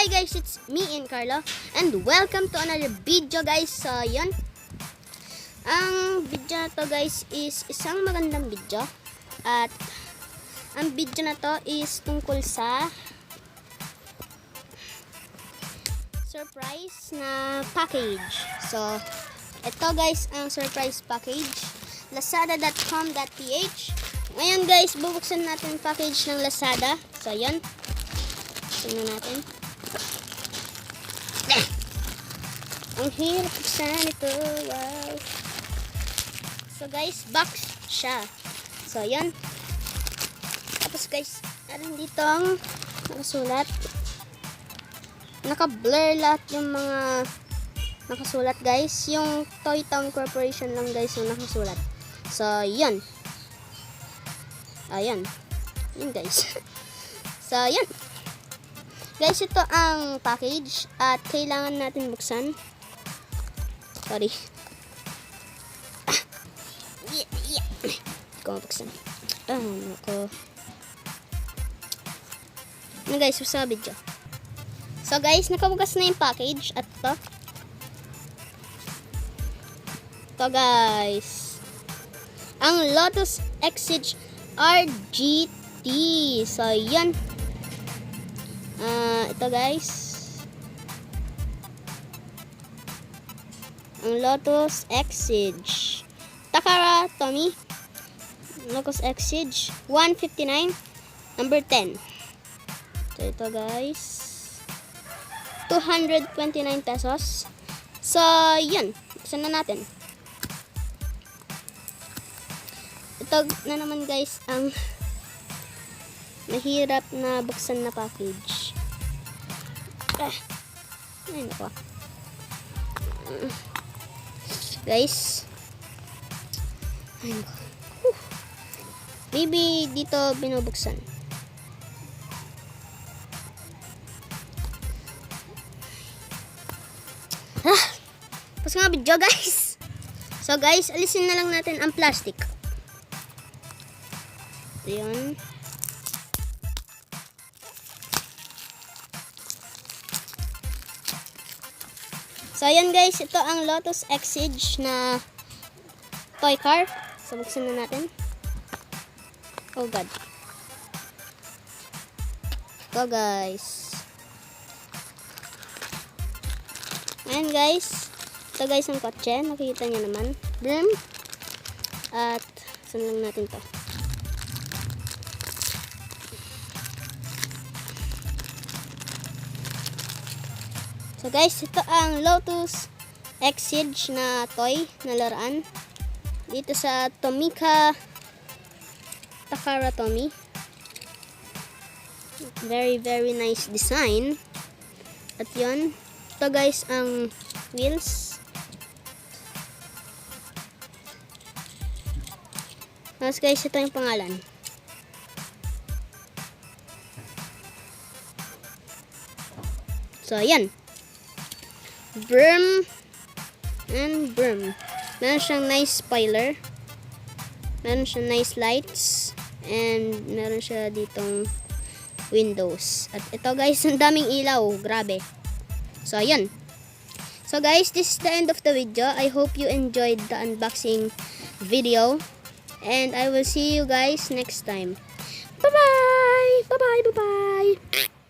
Hi guys, it's me and Carlo and welcome to another video guys. So yun, ang video na to guys is isang magandang video. At ang video na to is tungkol sa surprise na package. So ito guys ang surprise package, lazada.com.ph. Ngayon guys, bubuksan natin package ng Lazada. So yun, tingnan natin. Ang hirap buksan ito. Wow. So guys, box siya. So yan. Tapos guys, meron dito ang nakasulat. Naka-blur lahat yung mga nakasulat guys. Yung Toy Town Corporation lang guys yung nakasulat. So yan. Ayan. Yan guys. So yan. Guys, ito ang package at kailangan natin buksan. Sorry. Ko buksan. Nako. Ano guys, sa video. So guys, nakabukas na yung package at ito. Ito guys. Ang Lotus Exige RGT. So yan. Ito guys, ang Lotus Exige Takara Tomi Lotus Exige 159 number 10. So ito guys, 229 pesos. So yun, buksan na natin. Ito na naman guys ang mahirap na buksan na package. Ay nako. Guys. Ay nako. Maybe dito binubuksan. Tapos nga video guys. So guys, alisin na lang natin ang plastic. Ayan. So ayan guys, ito ang Lotus Exige na toy car. So buksan na natin. Oh god. Ito guys. Ayan guys. Ito guys ang kotse. Nakikita nyo naman. Brim. At saan lang natin to. So guys, ito ang Lotus Exige na toy na laruan. Dito sa Tomica Takara Tomy. Very very nice design. At yun, ito guys ang wheels. Tapos guys, ito yung pangalan. So ayan. Brim and brim. Meron siyang nice spoiler. Meron siyang nice lights. And meron siya ditong windows. At ito guys, ang daming ilaw. Grabe. So, ayan. So guys, this is the end of the video. I hope you enjoyed the unboxing video. And I will see you guys next time. Bye-bye! Bye-bye! Bye-bye!